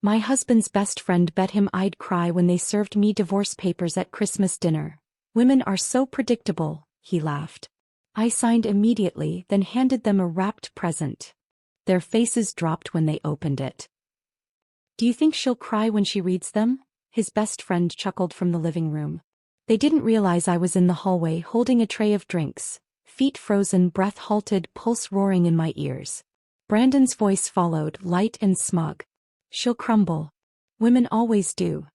My husband's best friend bet him I'd cry when they served me divorce papers at Christmas dinner. Women are so predictable, he laughed. I signed immediately, then handed them a wrapped present. Their faces dropped when they opened it. Do you think she'll cry when she reads them? His best friend chuckled from the living room. They didn't realize I was in the hallway holding a tray of drinks, feet frozen, breath halted, pulse roaring in my ears. Brandon's voice followed, light and smug. She'll crumble. Women always do.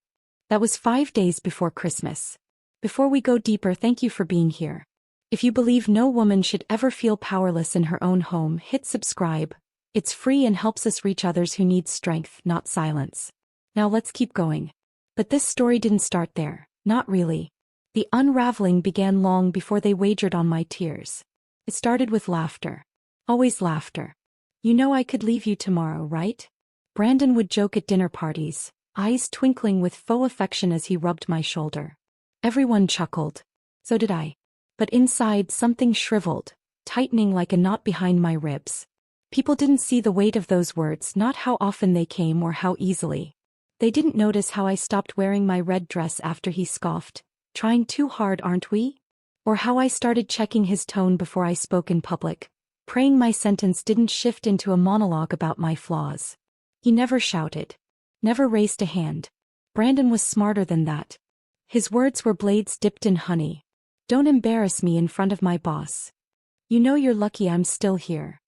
That was 5 days before Christmas. Before we go deeper, thank you for being here. If you believe no woman should ever feel powerless in her own home, hit subscribe. It's free and helps us reach others who need strength, not silence. Now let's keep going. But this story didn't start there, not really. The unraveling began long before they wagered on my tears. It started with laughter. Always laughter. You know I could leave you tomorrow, right? Brandon would joke at dinner parties, eyes twinkling with faux affection as he rubbed my shoulder. Everyone chuckled. So did I. But inside something shriveled, tightening like a knot behind my ribs. People didn't see the weight of those words, not how often they came or how easily. They didn't notice how I stopped wearing my red dress after he scoffed, trying too hard, aren't we? Or how I started checking his tone before I spoke in public, praying my sentence didn't shift into a monologue about my flaws. He never shouted. Never raised a hand. Brandon was smarter than that. His words were blades dipped in honey. Don't embarrass me in front of my boss. You know you're lucky I'm still here.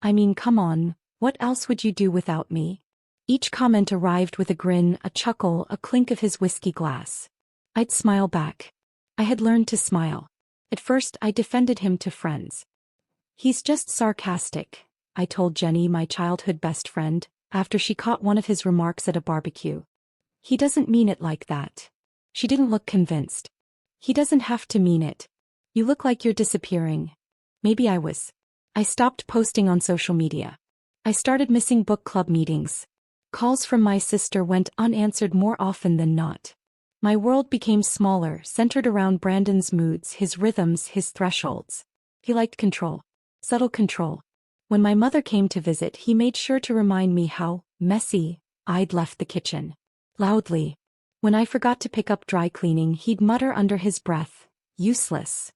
I mean, come on, what else would you do without me? Each comment arrived with a grin, a chuckle, a clink of his whiskey glass. I'd smile back. I had learned to smile. At first I defended him to friends. He's just sarcastic, I told Jenny, my childhood best friend, after she caught one of his remarks at a barbecue. He doesn't mean it like that. She didn't look convinced. He doesn't have to mean it. You look like you're disappearing. Maybe I was. I stopped posting on social media. I started missing book club meetings. Calls from my sister went unanswered more often than not. My world became smaller, centered around Brandon's moods, his rhythms, his thresholds. He liked control. Subtle control. When my mother came to visit, he made sure to remind me how messy I'd left the kitchen. Loudly. When I forgot to pick up dry cleaning, he'd mutter under his breath, useless.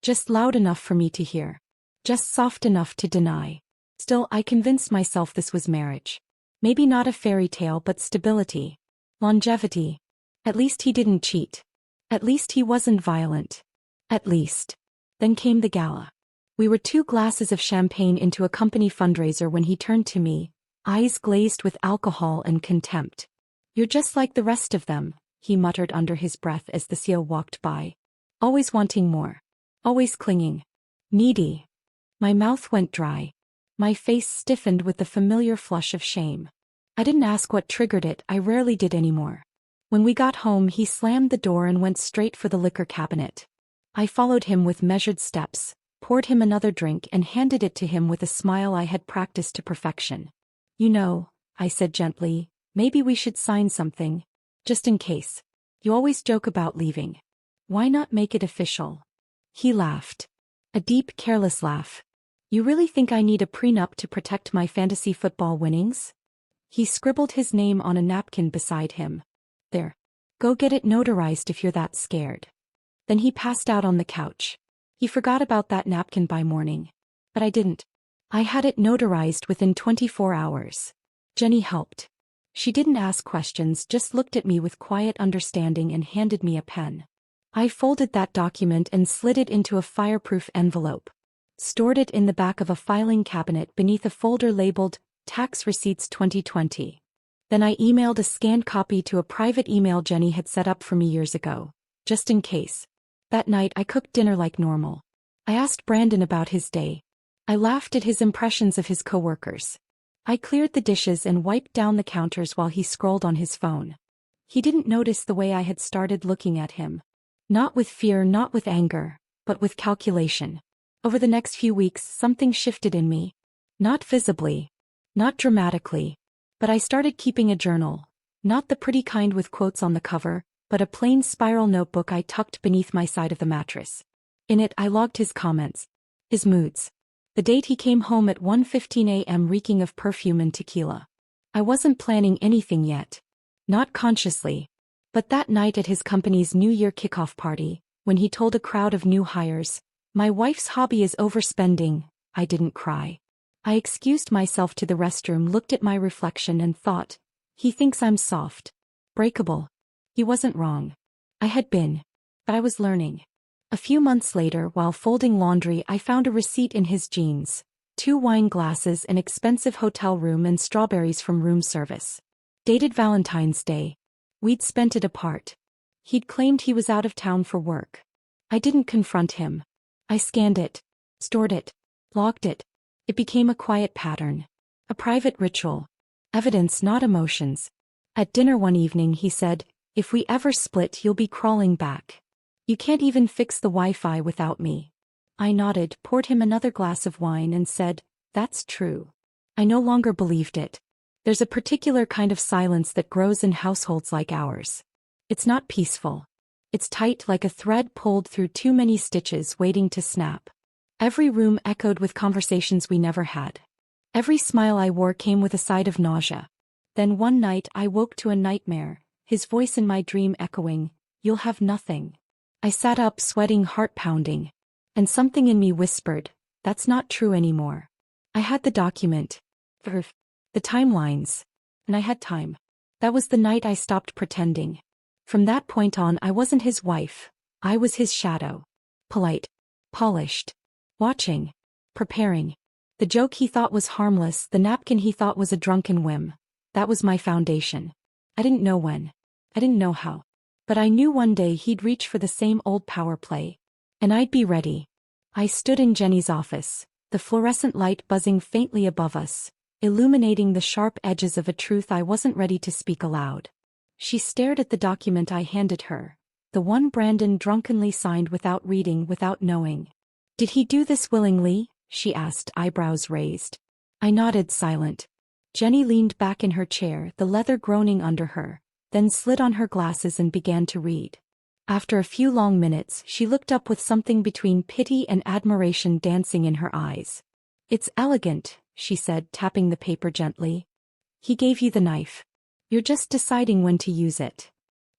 Just loud enough for me to hear. Just soft enough to deny. Still, I convinced myself this was marriage. Maybe not a fairy tale, but stability. Longevity. At least he didn't cheat. At least he wasn't violent. At least. Then came the gala. We were 2 glasses of champagne into a company fundraiser when he turned to me, eyes glazed with alcohol and contempt. You're just like the rest of them, he muttered under his breath as the seal walked by. Always wanting more. Always clinging. Needy. My mouth went dry. My face stiffened with the familiar flush of shame. I didn't ask what triggered it, I rarely did anymore. When we got home, he slammed the door and went straight for the liquor cabinet. I followed him with measured steps, poured him another drink and handed it to him with a smile I had practiced to perfection. You know, I said gently, maybe we should sign something. Just in case. You always joke about leaving. Why not make it official? He laughed. A deep, careless laugh. You really think I need a prenup to protect my fantasy football winnings? He scribbled his name on a napkin beside him. There. Go get it notarized if you're that scared. Then he passed out on the couch. He forgot about that napkin by morning. But I didn't. I had it notarized within 24 hours. Jenny helped. She didn't ask questions, just looked at me with quiet understanding and handed me a pen. I folded that document and slid it into a fireproof envelope. Stored it in the back of a filing cabinet beneath a folder labeled Tax Receipts 2020. Then I emailed a scanned copy to a private email Jenny had set up for me years ago, just in case. That night I cooked dinner like normal. I asked Brandon about his day. I laughed at his impressions of his coworkers. I cleared the dishes and wiped down the counters while he scrolled on his phone. He didn't notice the way I had started looking at him. Not with fear, not with anger, but with calculation. Over the next few weeks, something shifted in me. Not visibly. Not dramatically. But I started keeping a journal. Not the pretty kind with quotes on the cover, but a plain spiral notebook I tucked beneath my side of the mattress. In it I logged his comments. His moods. The date he came home at 1:15 a.m. reeking of perfume and tequila. I wasn't planning anything yet. Not consciously. But that night at his company's New Year kickoff party, when he told a crowd of new hires, "My wife's hobby is overspending," I didn't cry. I excused myself to the restroom, looked at my reflection and thought, he thinks I'm soft. Breakable. He wasn't wrong. I had been. But I was learning. A few months later, while folding laundry, I found a receipt in his jeans. 2 wine glasses, an expensive hotel room, and strawberries from room service. Dated Valentine's Day. We'd spent it apart. He'd claimed he was out of town for work. I didn't confront him. I scanned it. Stored it. Locked it. It became a quiet pattern. A private ritual. Evidence, not emotions. At dinner one evening he said, "If we ever split, you'll be crawling back. You can't even fix the Wi-Fi without me." I nodded, poured him another glass of wine and said, "That's true." I no longer believed it. There's a particular kind of silence that grows in households like ours. It's not peaceful. It's tight, like a thread pulled through too many stitches waiting to snap. Every room echoed with conversations we never had. Every smile I wore came with a side of nausea. Then one night I woke to a nightmare, his voice in my dream echoing, "You'll have nothing." I sat up, sweating, heart pounding. And something in me whispered, "That's not true anymore." I had the document. The timelines. And I had time. That was the night I stopped pretending. From that point on, I wasn't his wife. I was his shadow. Polite. Polished. Watching. Preparing. The joke he thought was harmless, the napkin he thought was a drunken whim. That was my foundation. I didn't know when. I didn't know how. But I knew one day he'd reach for the same old power play. And I'd be ready. I stood in Jenny's office, the fluorescent light buzzing faintly above us, illuminating the sharp edges of a truth I wasn't ready to speak aloud. She stared at the document I handed her, the one Brandon drunkenly signed without reading, without knowing. "Did he do this willingly?" she asked, eyebrows raised. I nodded, silent. Jenny leaned back in her chair, the leather groaning under her, then slid on her glasses and began to read. After a few long minutes, she looked up with something between pity and admiration dancing in her eyes. "It's elegant," she said, tapping the paper gently. "He gave you the knife. You're just deciding when to use it."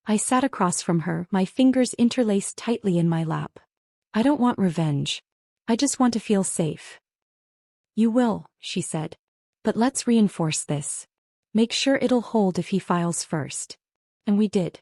I sat across from her, my fingers interlaced tightly in my lap. "I don't want revenge. I just want to feel safe." "You will," she said. "But let's reinforce this. Make sure it'll hold if he files first." And we did.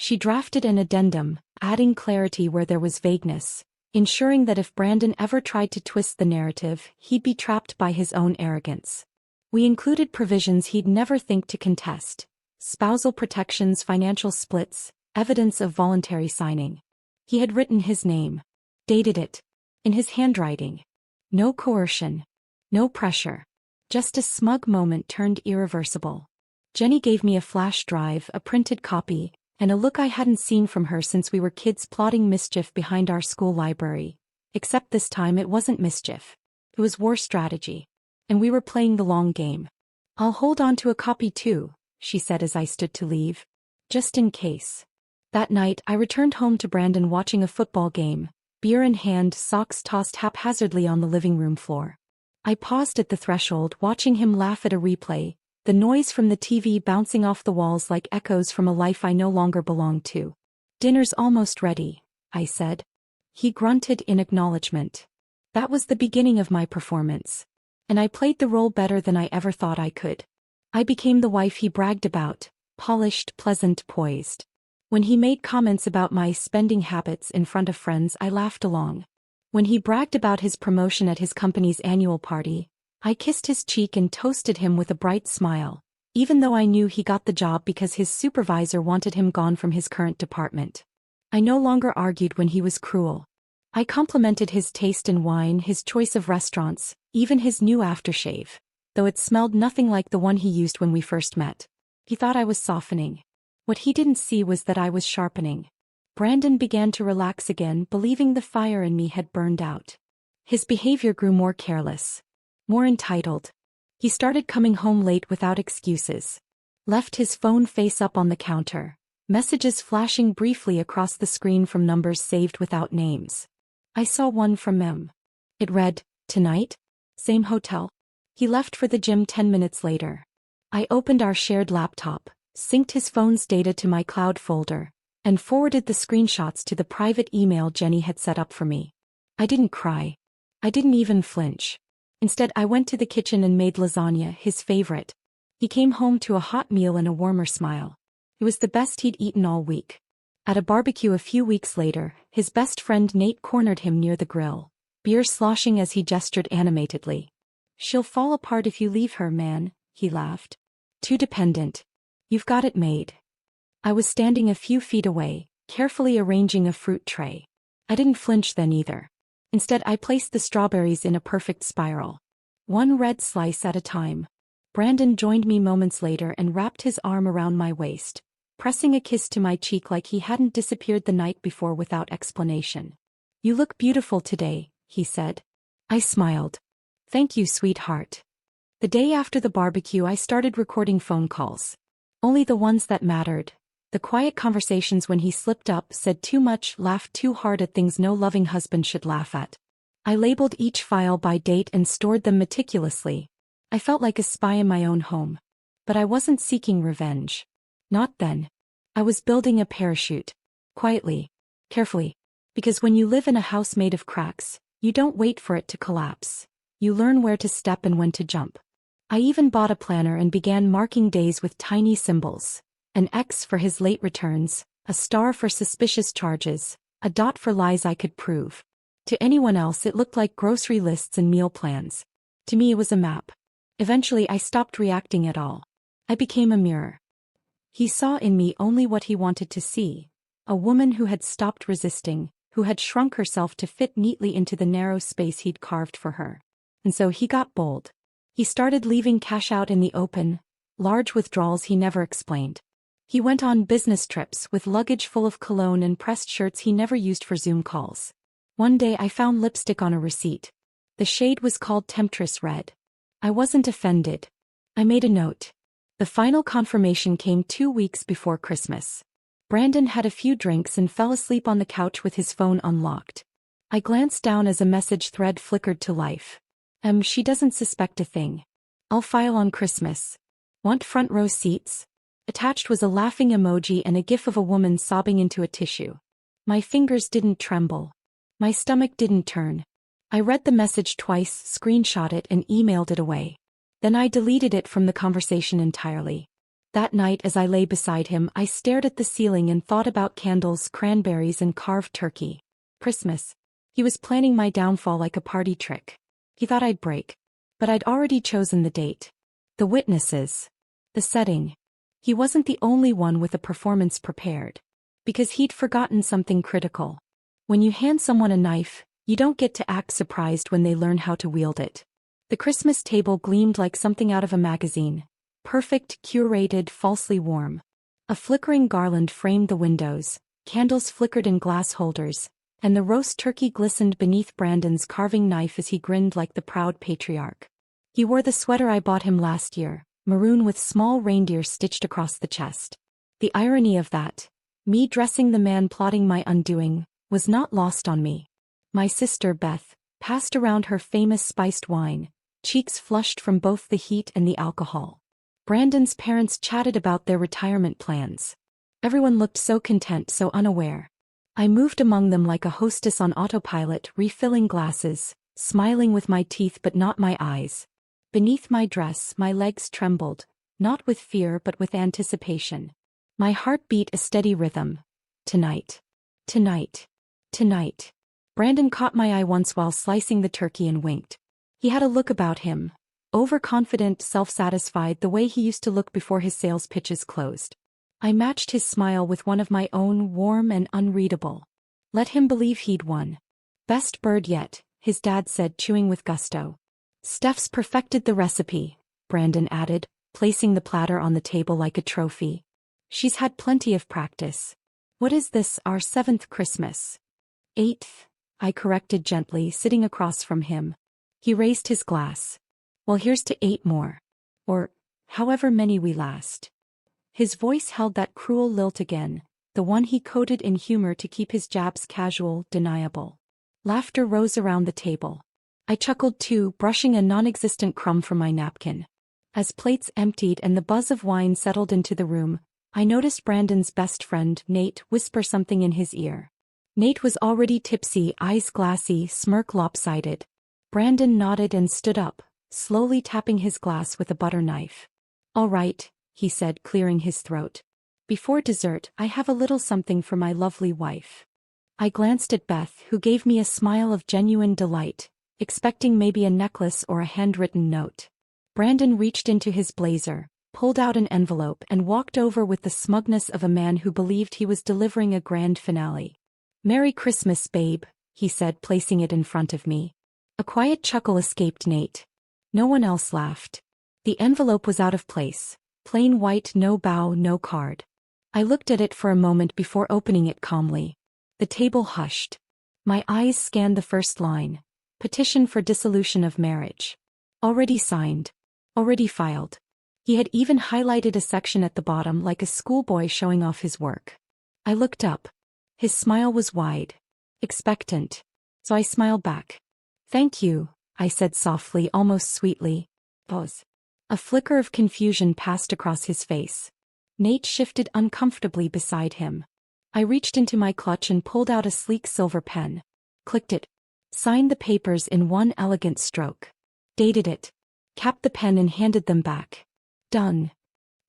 She drafted an addendum, adding clarity where there was vagueness, ensuring that if Brandon ever tried to twist the narrative, he'd be trapped by his own arrogance. We included provisions he'd never think to contest: spousal protections, financial splits, evidence of voluntary signing. He had written his name. Dated it. In his handwriting. No coercion. No pressure. Just a smug moment turned irreversible. Jenny gave me a flash drive, a printed copy, and a look I hadn't seen from her since we were kids plotting mischief behind our school library. Except this time it wasn't mischief. It was war strategy. And we were playing the long game. "I'll hold on to a copy too," she said as I stood to leave. "Just in case." That night I returned home to Brandon watching a football game, beer in hand, socks tossed haphazardly on the living room floor. I paused at the threshold, watching him laugh at a replay, the noise from the TV bouncing off the walls like echoes from a life I no longer belonged to. "Dinner's almost ready," I said. He grunted in acknowledgement. That was the beginning of my performance. And I played the role better than I ever thought I could. I became the wife he bragged about, polished, pleasant, poised. When he made comments about my spending habits in front of friends, I laughed along. When he bragged about his promotion at his company's annual party, I kissed his cheek and toasted him with a bright smile, even though I knew he got the job because his supervisor wanted him gone from his current department. I no longer argued when he was cruel. I complimented his taste in wine, his choice of restaurants, even his new aftershave, though it smelled nothing like the one he used when we first met. He thought I was softening. What he didn't see was that I was sharpening. Brandon began to relax again, believing the fire in me had burned out. His behavior grew more careless. More entitled. He started coming home late without excuses. Left his phone face up on the counter, messages flashing briefly across the screen from numbers saved without names. I saw one from Mem. It read, "Tonight? Same hotel?" He left for the gym 10 minutes later. I opened our shared laptop, synced his phone's data to my cloud folder, and forwarded the screenshots to the private email Jenny had set up for me. I didn't cry. I didn't even flinch. Instead, I went to the kitchen and made lasagna, his favorite. He came home to a hot meal and a warmer smile. It was the best he'd eaten all week. At a barbecue a few weeks later, his best friend Nate cornered him near the grill, beer sloshing as he gestured animatedly. "She'll fall apart if you leave her, man," he laughed. "Too dependent. You've got it made." I was standing a few feet away, carefully arranging a fruit tray. I didn't flinch then either. Instead, I placed the strawberries in a perfect spiral, one red slice at a time. Brandon joined me moments later and wrapped his arm around my waist, pressing a kiss to my cheek like he hadn't disappeared the night before without explanation. "You look beautiful today," he said. I smiled. "Thank you, sweetheart." The day after the barbecue, I started recording phone calls. Only the ones that mattered. The quiet conversations when he slipped up, said too much, laughed too hard at things no loving husband should laugh at. I labeled each file by date and stored them meticulously. I felt like a spy in my own home. But I wasn't seeking revenge. Not then. I was building a parachute. Quietly. Carefully. Because when you live in a house made of cracks, you don't wait for it to collapse. You learn where to step and when to jump. I even bought a planner and began marking days with tiny symbols. An X for his late returns, a star for suspicious charges, a dot for lies I could prove. To anyone else it looked like grocery lists and meal plans. To me it was a map. Eventually I stopped reacting at all. I became a mirror. He saw in me only what he wanted to see. A woman who had stopped resisting, who had shrunk herself to fit neatly into the narrow space he'd carved for her. And so he got bold. He started leaving cash out in the open, large withdrawals he never explained. He went on business trips with luggage full of cologne and pressed shirts he never used for Zoom calls. One day I found lipstick on a receipt. The shade was called Temptress Red. I wasn't offended. I made a note. The final confirmation came 2 weeks before Christmas. Brandon had a few drinks and fell asleep on the couch with his phone unlocked. I glanced down as a message thread flickered to life. She doesn't suspect a thing. I'll file on Christmas. Want front row seats?" Attached was a laughing emoji and a gif of a woman sobbing into a tissue. My fingers didn't tremble. My stomach didn't turn. I read the message twice, screenshot it and emailed it away. Then I deleted it from the conversation entirely. That night as I lay beside him, I stared at the ceiling and thought about candles, cranberries and carved turkey. Christmas. He was planning my downfall like a party trick. He thought I'd break. But I'd already chosen the date. The witnesses. The setting. He wasn't the only one with a performance prepared. Because he'd forgotten something critical. When you hand someone a knife, you don't get to act surprised when they learn how to wield it. The Christmas table gleamed like something out of a magazine. Perfect, curated, falsely warm. A flickering garland framed the windows, candles flickered in glass holders, and the roast turkey glistened beneath Brandon's carving knife as he grinned like the proud patriarch. He wore the sweater I bought him last year, maroon with small reindeer stitched across the chest. The irony of that, me dressing the man plotting my undoing, was not lost on me. My sister Beth passed around her famous spiced wine, cheeks flushed from both the heat and the alcohol. Brandon's parents chatted about their retirement plans. Everyone looked so content, so unaware. I moved among them like a hostess on autopilot, refilling glasses, smiling with my teeth but not my eyes. Beneath my dress, my legs trembled, not with fear but with anticipation. My heart beat a steady rhythm. Tonight. Tonight. Tonight. Brandon caught my eye once while slicing the turkey and winked. He had a look about him. Overconfident, self-satisfied, the way he used to look before his sales pitches closed. I matched his smile with one of my own, warm and unreadable. Let him believe he'd won. Best bird yet, his dad said, chewing with gusto. Steph's perfected the recipe, Brandon added, placing the platter on the table like a trophy. She's had plenty of practice. What is this, our 7th Christmas? 8th, I corrected gently, sitting across from him. He raised his glass. Well, here's to 8 more. Or, however many we last. His voice held that cruel lilt again, the one he coded in humor to keep his jabs casual, deniable. Laughter rose around the table. I chuckled too, brushing a non-existent crumb from my napkin. As plates emptied and the buzz of wine settled into the room, I noticed Brandon's best friend, Nate, whisper something in his ear. Nate was already tipsy, eyes glassy, smirk lopsided. Brandon nodded and stood up, slowly tapping his glass with a butter knife. "All right," he said, clearing his throat. "Before dessert, I have a little something for my lovely wife." I glanced at Beth, who gave me a smile of genuine delight, expecting maybe a necklace or a handwritten note. Brandon reached into his blazer, pulled out an envelope and walked over with the smugness of a man who believed he was delivering a grand finale. "Merry Christmas, babe," he said, placing it in front of me. A quiet chuckle escaped Nate. No one else laughed. The envelope was out of place, plain white, no bow, no card. I looked at it for a moment before opening it calmly. The table hushed. My eyes scanned the first line. Petition for dissolution of marriage. Already signed. Already filed. He had even highlighted a section at the bottom like a schoolboy showing off his work. I looked up. His smile was wide. Expectant. So I smiled back. "Thank you," I said softly, almost sweetly. Pause. A flicker of confusion passed across his face. Nate shifted uncomfortably beside him. I reached into my clutch and pulled out a sleek silver pen. Clicked it. Signed the papers in one elegant stroke. Dated it. Capped the pen and handed them back. Done.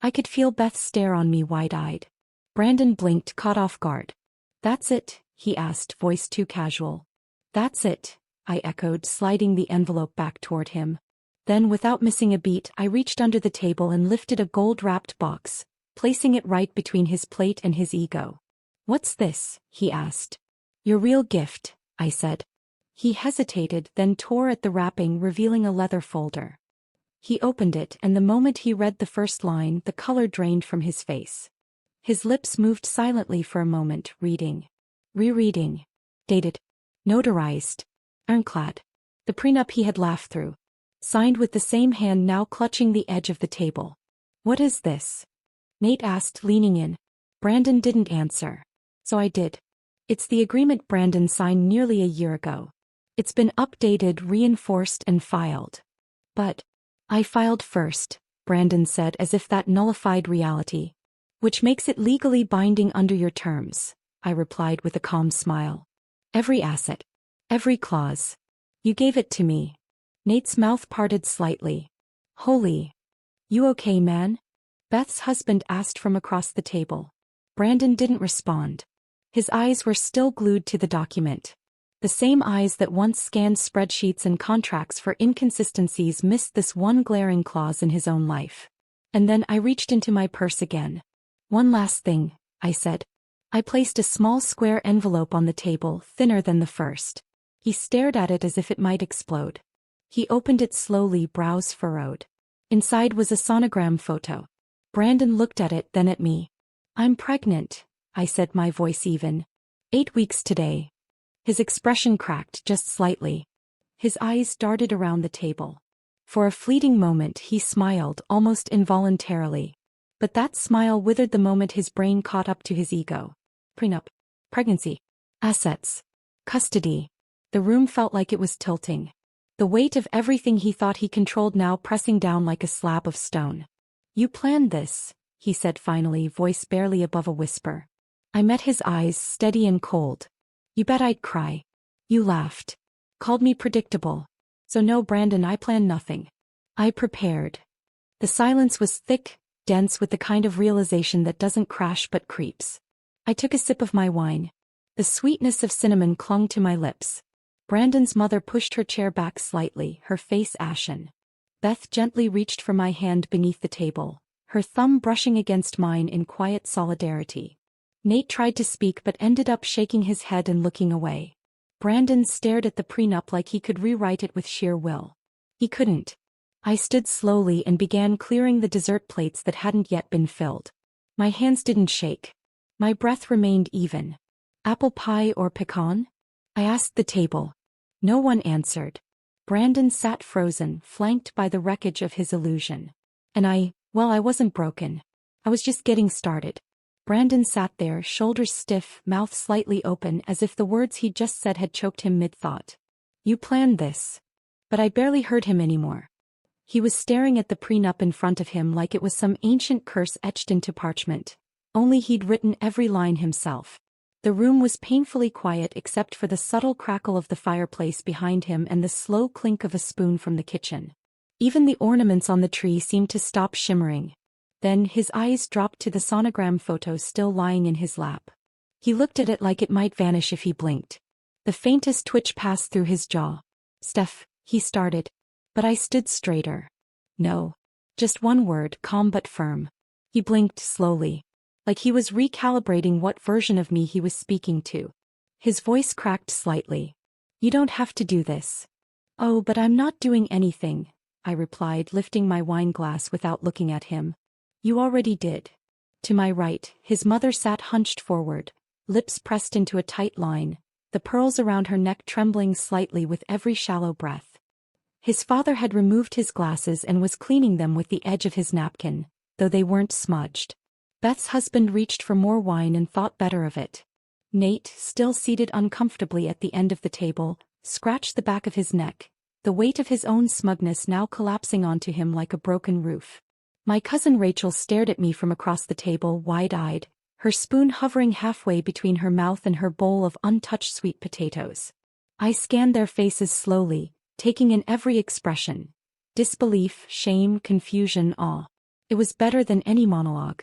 I could feel Beth stare on me wide-eyed. Brandon blinked, caught off guard. "That's it?" he asked, voice too casual. "That's it," I echoed, sliding the envelope back toward him. Then, without missing a beat, I reached under the table and lifted a gold-wrapped box, placing it right between his plate and his ego. "What's this?" he asked. "Your real gift," I said. He hesitated, then tore at the wrapping, revealing a leather folder. He opened it, and the moment he read the first line, the color drained from his face. His lips moved silently for a moment, reading. Rereading. Dated. Notarized. Ironclad. The prenup he had laughed through. Signed with the same hand now clutching the edge of the table. "What is this?" Nate asked, leaning in. Brandon didn't answer. So I did. "It's the agreement Brandon signed nearly a year ago. It's been updated, reinforced, and filed." "But I filed first," Brandon said, as if that nullified reality. "Which makes it legally binding under your terms," I replied with a calm smile. "Every asset. Every clause. You gave it to me." Nate's mouth parted slightly. "Holy. You okay, man?" Beth's husband asked from across the table. Brandon didn't respond. His eyes were still glued to the document. The same eyes that once scanned spreadsheets and contracts for inconsistencies missed this one glaring clause in his own life. And then I reached into my purse again. "One last thing," I said. I placed a small square envelope on the table, thinner than the first. He stared at it as if it might explode. He opened it slowly, brows furrowed. Inside was a sonogram photo. Brandon looked at it, then at me. "I'm pregnant," I said, my voice even. 8 weeks today." His expression cracked just slightly. His eyes darted around the table. For a fleeting moment he smiled, almost involuntarily. But that smile withered the moment his brain caught up to his ego. Prenup. Pregnancy. Assets. Custody. The room felt like it was tilting. The weight of everything he thought he controlled now pressing down like a slab of stone. "You planned this," he said finally, voice barely above a whisper. I met his eyes, steady and cold. "You bet I'd cry." "You laughed. Called me predictable." "So no, Brandon, I planned nothing. I prepared." The silence was thick, dense with the kind of realization that doesn't crash but creeps. I took a sip of my wine. The sweetness of cinnamon clung to my lips. Brandon's mother pushed her chair back slightly, her face ashen. Beth gently reached for my hand beneath the table, her thumb brushing against mine in quiet solidarity. Nate tried to speak but ended up shaking his head and looking away. Brandon stared at the prenup like he could rewrite it with sheer will. He couldn't. I stood slowly and began clearing the dessert plates that hadn't yet been filled. My hands didn't shake. My breath remained even. "Apple pie or pecan?" I asked the table. No one answered. Brandon sat frozen, flanked by the wreckage of his illusion. And I wasn't broken. I was just getting started. Brandon sat there, shoulders stiff, mouth slightly open, as if the words he'd just said had choked him mid-thought. "You planned this." But I barely heard him anymore. He was staring at the prenup in front of him like it was some ancient curse etched into parchment. Only he'd written every line himself. The room was painfully quiet except for the subtle crackle of the fireplace behind him and the slow clink of a spoon from the kitchen. Even the ornaments on the tree seemed to stop shimmering. Then his eyes dropped to the sonogram photo still lying in his lap. He looked at it like it might vanish if he blinked. The faintest twitch passed through his jaw. "Steph," he started. But I stood straighter. "No." Just one word, calm but firm. He blinked slowly, like he was recalibrating what version of me he was speaking to. His voice cracked slightly. "You don't have to do this." "Oh, but I'm not doing anything," I replied, lifting my wine glass without looking at him. "You already did." To my right, his mother sat hunched forward, lips pressed into a tight line, the pearls around her neck trembling slightly with every shallow breath. His father had removed his glasses and was cleaning them with the edge of his napkin, though they weren't smudged. Beth's husband reached for more wine and thought better of it. Nate, still seated uncomfortably at the end of the table, scratched the back of his neck, the weight of his own smugness now collapsing onto him like a broken roof. My cousin Rachel stared at me from across the table, wide-eyed, her spoon hovering halfway between her mouth and her bowl of untouched sweet potatoes. I scanned their faces slowly, taking in every expression. Disbelief, shame, confusion, awe. It was better than any monologue.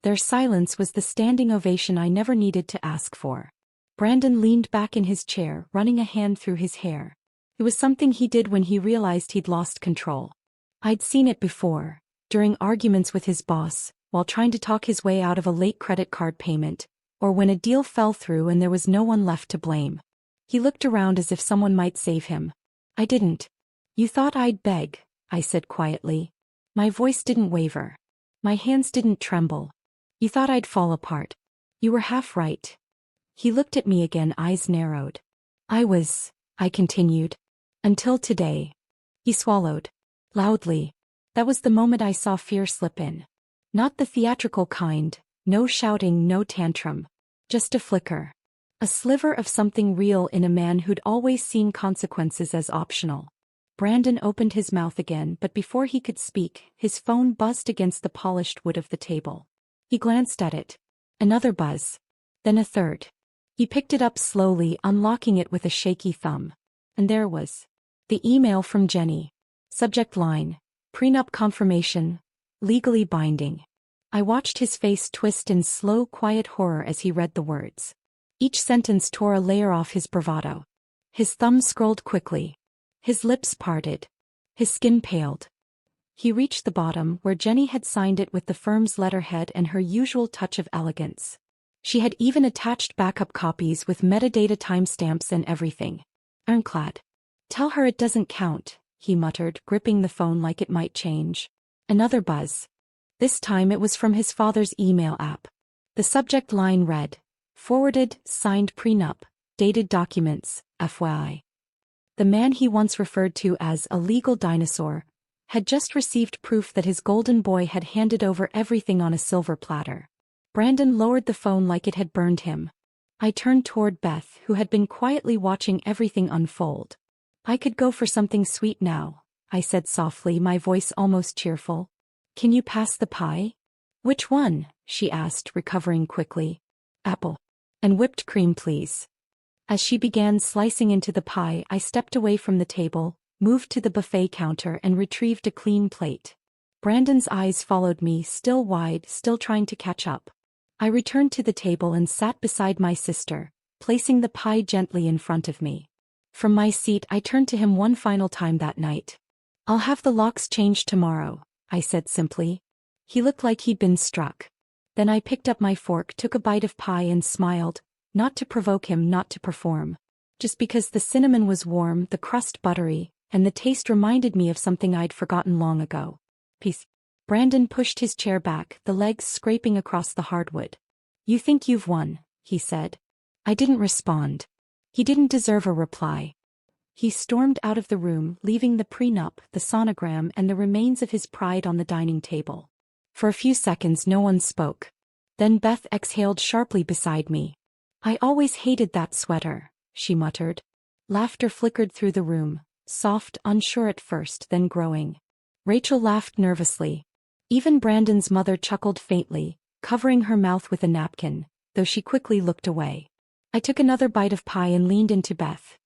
Their silence was the standing ovation I never needed to ask for. Brandon leaned back in his chair, running a hand through his hair. It was something he did when he realized he'd lost control. I'd seen it before, during arguments with his boss, while trying to talk his way out of a late credit card payment, or when a deal fell through and there was no one left to blame. He looked around as if someone might save him. "I didn't." "You thought I'd beg," I said quietly. My voice didn't waver. My hands didn't tremble. "You thought I'd fall apart. You were half right." He looked at me again, eyes narrowed. I continued. "Until today." He swallowed. Loudly. That was the moment I saw fear slip in. Not the theatrical kind, no shouting, no tantrum. Just a flicker. A sliver of something real in a man who'd always seen consequences as optional. Brandon opened his mouth again, but before he could speak, his phone buzzed against the polished wood of the table. He glanced at it. Another buzz. Then a third. He picked it up slowly, unlocking it with a shaky thumb. And there was the email from Jenny. Subject line: prenup confirmation, legally binding. I watched his face twist in slow, quiet horror as he read the words. Each sentence tore a layer off his bravado. His thumb scrolled quickly. His lips parted. His skin paled. He reached the bottom, where Jenny had signed it with the firm's letterhead and her usual touch of elegance. She had even attached backup copies with metadata timestamps and everything. Ironclad. "Tell her it doesn't count," he muttered, gripping the phone like it might change. Another buzz. This time it was from his father's email app. The subject line read, "Forwarded, signed prenup, dated documents, FYI." The man he once referred to as a legal dinosaur had just received proof that his golden boy had handed over everything on a silver platter. Brandon lowered the phone like it had burned him. I turned toward Beth, who had been quietly watching everything unfold. "I could go for something sweet now," I said softly, my voice almost cheerful. "Can you pass the pie?" "Which one?" she asked, recovering quickly. "Apple. And whipped cream, please." As she began slicing into the pie, I stepped away from the table, moved to the buffet counter and retrieved a clean plate. Brandon's eyes followed me, still wide, still trying to catch up. I returned to the table and sat beside my sister, placing the pie gently in front of me. From my seat I turned to him one final time that night. "I'll have the locks changed tomorrow," I said simply. He looked like he'd been struck. Then I picked up my fork, took a bite of pie and smiled, not to provoke him, not to perform. Just because the cinnamon was warm, the crust buttery, and the taste reminded me of something I'd forgotten long ago. "Peace." Brandon pushed his chair back, the legs scraping across the hardwood. "You think you've won," he said. I didn't respond. He didn't deserve a reply. He stormed out of the room, leaving the prenup, the sonogram, and the remains of his pride on the dining table. For a few seconds no one spoke. Then Beth exhaled sharply beside me. "I always hated that sweater," she muttered. Laughter flickered through the room, soft, unsure at first, then growing. Rachel laughed nervously. Even Brandon's mother chuckled faintly, covering her mouth with a napkin, though she quickly looked away. I took another bite of pie and leaned into Beth.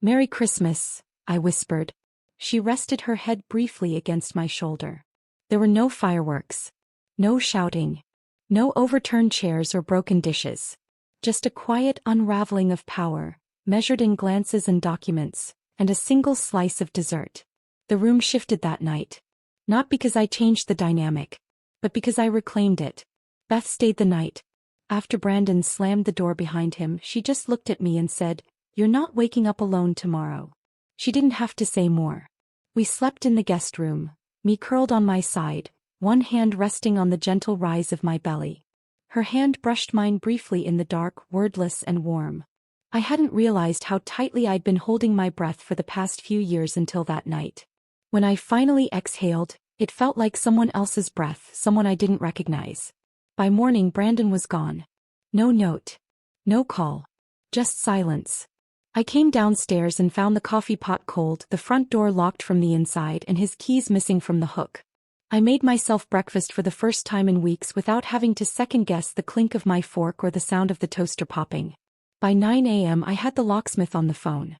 "Merry Christmas," I whispered. She rested her head briefly against my shoulder. There were no fireworks. No shouting. No overturned chairs or broken dishes. Just a quiet unraveling of power, measured in glances and documents, and a single slice of dessert. The room shifted that night. Not because I changed the dynamic, but because I reclaimed it. Beth stayed the night. After Brandon slammed the door behind him, she just looked at me and said, "You're not waking up alone tomorrow." She didn't have to say more. We slept in the guest room, me curled on my side, one hand resting on the gentle rise of my belly. Her hand brushed mine briefly in the dark, wordless and warm. I hadn't realized how tightly I'd been holding my breath for the past few years until that night. When I finally exhaled, it felt like someone else's breath, someone I didn't recognize. By morning, Brandon was gone. No note. No call. Just silence. I came downstairs and found the coffee pot cold, the front door locked from the inside, and his keys missing from the hook. I made myself breakfast for the first time in weeks without having to second-guess the clink of my fork or the sound of the toaster popping. By 9 a.m. I had the locksmith on the phone.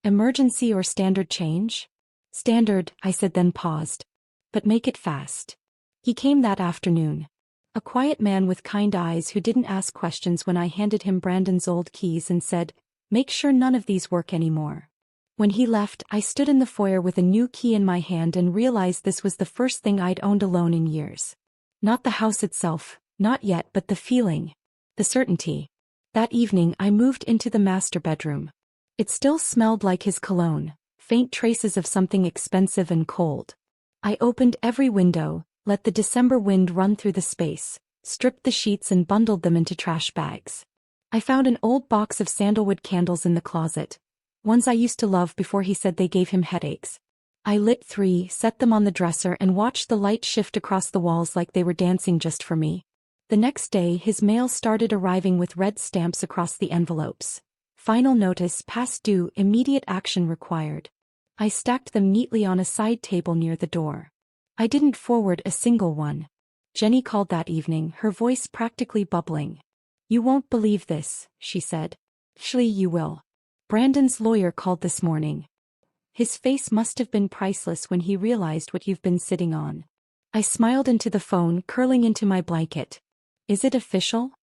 "Emergency or standard change?" "Standard," I said, then paused. "But make it fast." He came that afternoon. A quiet man with kind eyes who didn't ask questions when I handed him Brandon's old keys and said, "Make sure none of these work anymore." When he left, I stood in the foyer with a new key in my hand and realized this was the first thing I'd owned alone in years. Not the house itself, not yet, but the feeling. The certainty. That evening I moved into the master bedroom. It still smelled like his cologne, faint traces of something expensive and cold. I opened every window, let the December wind run through the space, stripped the sheets and bundled them into trash bags. I found an old box of sandalwood candles in the closet, ones I used to love before he said they gave him headaches. I lit 3, set them on the dresser and watched the light shift across the walls like they were dancing just for me. The next day his mail started arriving with red stamps across the envelopes. Final notice, past due, immediate action required. I stacked them neatly on a side table near the door. I didn't forward a single one. Jenny called that evening, her voice practically bubbling. "You won't believe this," she said. "Actually, you will. Brandon's lawyer called this morning. His face must have been priceless when he realized what you've been sitting on." I smiled into the phone, curling into my blanket. "Is it official?"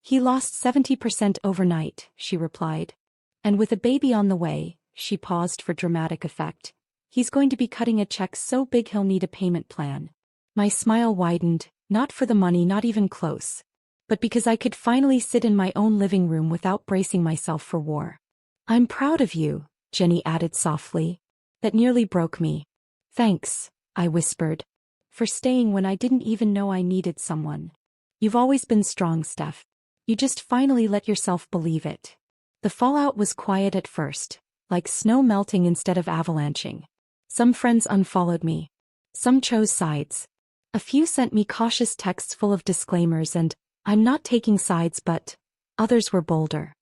"He lost 70% overnight," she replied. "And with a baby on the way," she paused for dramatic effect, "he's going to be cutting a check so big he'll need a payment plan." My smile widened, not for the money, not even close, but because I could finally sit in my own living room without bracing myself for war. "I'm proud of you," Jenny added softly. That nearly broke me. "Thanks," I whispered, "for staying when I didn't even know I needed someone. You've always been strong, Steph. You just finally let yourself believe it." The fallout was quiet at first, like snow melting instead of avalanching. Some friends unfollowed me. Some chose sides. A few sent me cautious texts full of disclaimers and, "I'm not taking sides," but others were bolder.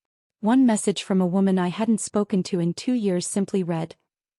One message from a woman I hadn't spoken to in 2 years simply read,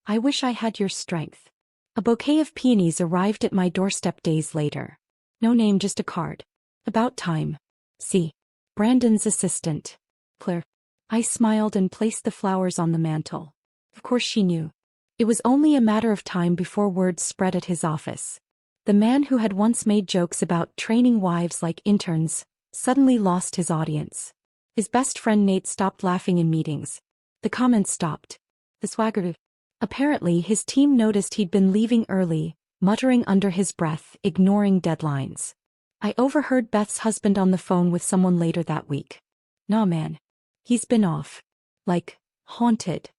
"I wish I had your strength." A bouquet of peonies arrived at my doorstep days later. No name, just a card. "About time. C. Brandon's assistant. Claire." I smiled and placed the flowers on the mantel. Of course she knew. It was only a matter of time before word spread at his office. The man who had once made jokes about training wives like interns suddenly lost his audience. His best friend Nate stopped laughing in meetings. The comments stopped. The swagger. Apparently his team noticed he'd been leaving early, muttering under his breath, ignoring deadlines. I overheard Beth's husband on the phone with someone later that week. "Nah man. He's been off. Like, haunted.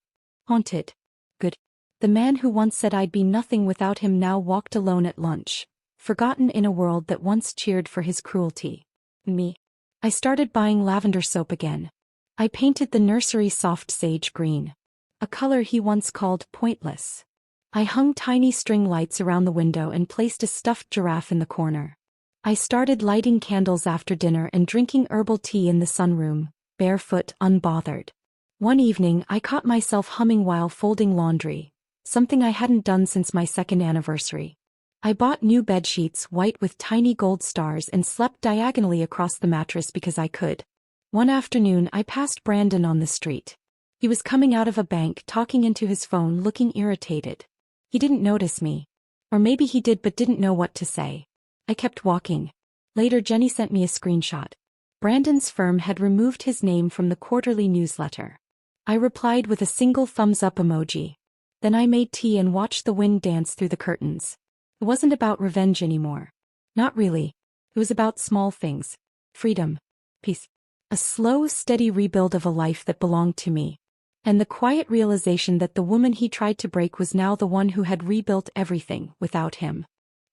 Haunted. Good." The man who once said I'd be nothing without him now walked alone at lunch, forgotten in a world that once cheered for his cruelty. Me. I started buying lavender soap again. I painted the nursery soft sage green, a color he once called pointless. I hung tiny string lights around the window and placed a stuffed giraffe in the corner. I started lighting candles after dinner and drinking herbal tea in the sunroom, barefoot, unbothered. One evening I caught myself humming while folding laundry, something I hadn't done since my second anniversary. I bought new bedsheets, white with tiny gold stars, and slept diagonally across the mattress because I could. One afternoon I passed Brandon on the street. He was coming out of a bank, talking into his phone, looking irritated. He didn't notice me. Or maybe he did but didn't know what to say. I kept walking. Later Jenny sent me a screenshot. Brandon's firm had removed his name from the quarterly newsletter. I replied with a single thumbs up emoji. Then I made tea and watched the wind dance through the curtains. It wasn't about revenge anymore. Not really. It was about small things. Freedom. Peace. A slow, steady rebuild of a life that belonged to me. And the quiet realization that the woman he tried to break was now the one who had rebuilt everything without him.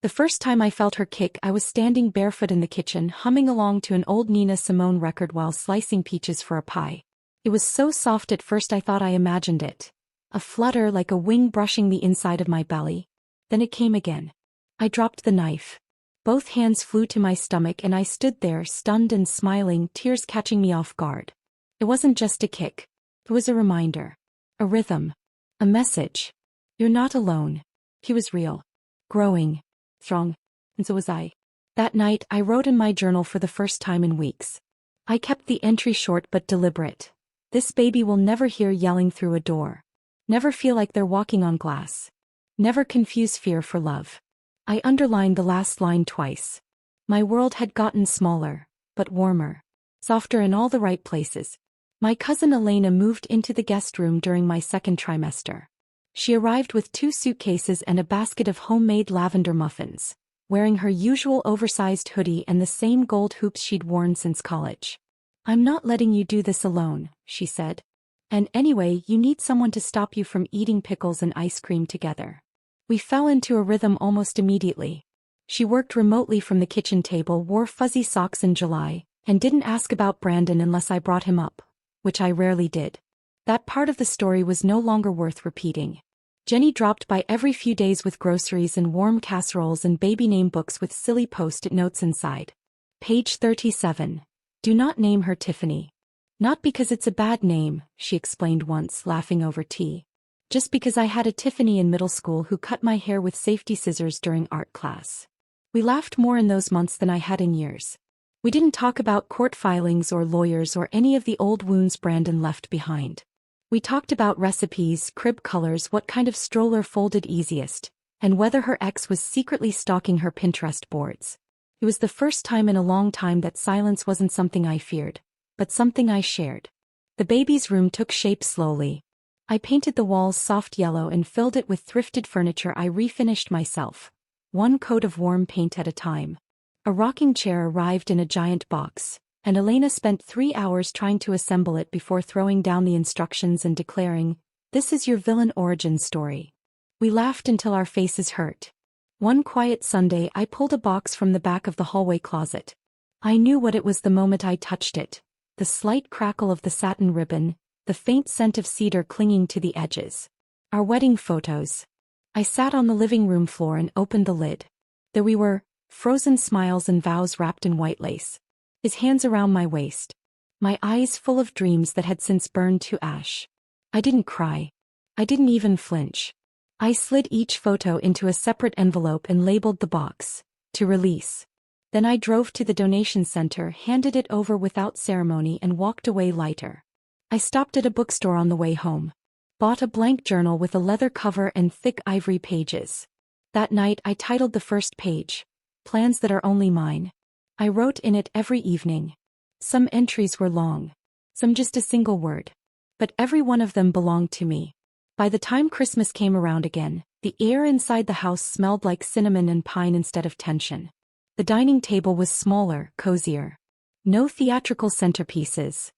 The first time I felt her kick, I was standing barefoot in the kitchen, humming along to an old Nina Simone record while slicing peaches for a pie. It was so soft at first I thought I imagined it. A flutter like a wing brushing the inside of my belly. Then it came again. I dropped the knife. Both hands flew to my stomach and I stood there, stunned and smiling, tears catching me off guard. It wasn't just a kick. It was a reminder. A rhythm. A message. You're not alone. He was real. Growing. Strong. And so was I. That night, I wrote in my journal for the first time in weeks. I kept the entry short but deliberate. This baby will never hear yelling through a door. Never feel like they're walking on glass. Never confuse fear for love. I underlined the last line twice. My world had gotten smaller, but warmer. Softer in all the right places. My cousin Elena moved into the guest room during my second trimester. She arrived with 2 suitcases and a basket of homemade lavender muffins, wearing her usual oversized hoodie and the same gold hoops she'd worn since college. "I'm not letting you do this alone," she said. "And anyway, you need someone to stop you from eating pickles and ice cream together." We fell into a rhythm almost immediately. She worked remotely from the kitchen table, wore fuzzy socks in July, and didn't ask about Brandon unless I brought him up, which I rarely did. That part of the story was no longer worth repeating. Jenny dropped by every few days with groceries and warm casseroles and baby name books with silly post-it notes inside. Page 37. Do not name her Tiffany. Not because it's a bad name, she explained once, laughing over tea. Just because I had a Tiffany in middle school who cut my hair with safety scissors during art class. We laughed more in those months than I had in years. We didn't talk about court filings or lawyers or any of the old wounds Brandon left behind. We talked about recipes, crib colors, what kind of stroller folded easiest, and whether her ex was secretly stalking her Pinterest boards. It was the first time in a long time that silence wasn't something I feared, but something I shared. The baby's room took shape slowly. I painted the walls soft yellow and filled it with thrifted furniture I refinished myself, one coat of warm paint at a time. A rocking chair arrived in a giant box, and Elena spent 3 hours trying to assemble it before throwing down the instructions and declaring, "This is your villain origin story." We laughed until our faces hurt. One quiet Sunday I pulled a box from the back of the hallway closet. I knew what it was the moment I touched it. The slight crackle of the satin ribbon, the faint scent of cedar clinging to the edges. Our wedding photos. I sat on the living room floor and opened the lid. There we were, frozen smiles and vows wrapped in white lace. His hands around my waist. My eyes full of dreams that had since burned to ash. I didn't cry. I didn't even flinch. I slid each photo into a separate envelope and labeled the box, "To release." Then I drove to the donation center, handed it over without ceremony and walked away lighter. I stopped at a bookstore on the way home. Bought a blank journal with a leather cover and thick ivory pages. That night I titled the first page, "Plans That Are Only Mine." I wrote in it every evening. Some entries were long. Some just a single word. But every one of them belonged to me. By the time Christmas came around again, the air inside the house smelled like cinnamon and pine instead of tension. The dining table was smaller, cozier. No theatrical centerpieces.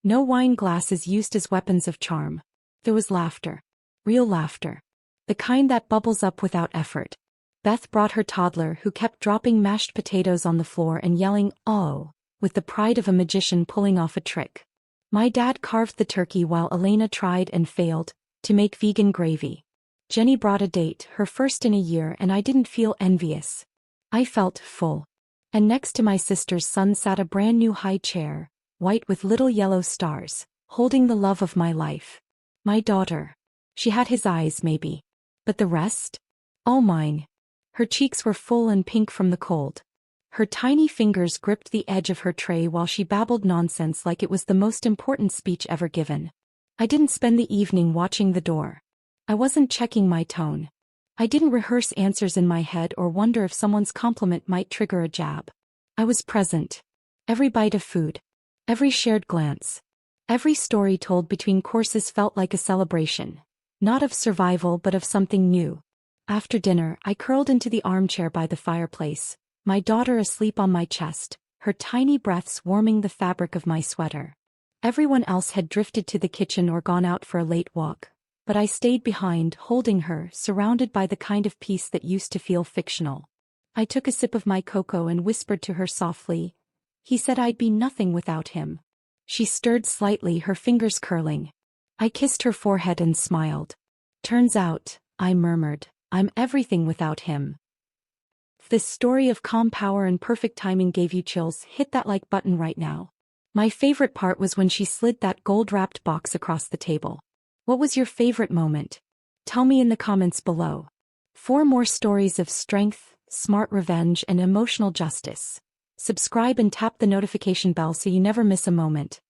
No wine glasses used as weapons of charm. There was laughter. Real laughter. The kind that bubbles up without effort. Beth brought her toddler who kept dropping mashed potatoes on the floor and yelling, "Oh," with the pride of a magician pulling off a trick. My dad carved the turkey while Elena tried and failed to make vegan gravy. Jenny brought a date, her first in a year, and I didn't feel envious. I felt full. And next to my sister's son sat a brand new high chair, white with little yellow stars, holding the love of my life. My daughter. She had his eyes maybe. But the rest? All mine. Her cheeks were full and pink from the cold. Her tiny fingers gripped the edge of her tray while she babbled nonsense like it was the most important speech ever given. I didn't spend the evening watching the door. I wasn't checking my tone. I didn't rehearse answers in my head or wonder if someone's compliment might trigger a jab. I was present. Every bite of food. Every shared glance. Every story told between courses felt like a celebration. Not of survival but of something new. After dinner, I curled into the armchair by the fireplace, my daughter asleep on my chest, her tiny breaths warming the fabric of my sweater. Everyone else had drifted to the kitchen or gone out for a late walk, but I stayed behind, holding her, surrounded by the kind of peace that used to feel fictional. I took a sip of my cocoa and whispered to her softly, "He said I'd be nothing without him." She stirred slightly, her fingers curling. I kissed her forehead and smiled. "Turns out," I murmured, "I'm everything without him." If this story of calm power and perfect timing gave you chills, hit that like button right now. My favorite part was when she slid that gold-wrapped box across the table. What was your favorite moment? Tell me in the comments below. For more stories of strength, smart revenge, and emotional justice, subscribe and tap the notification bell so you never miss a moment.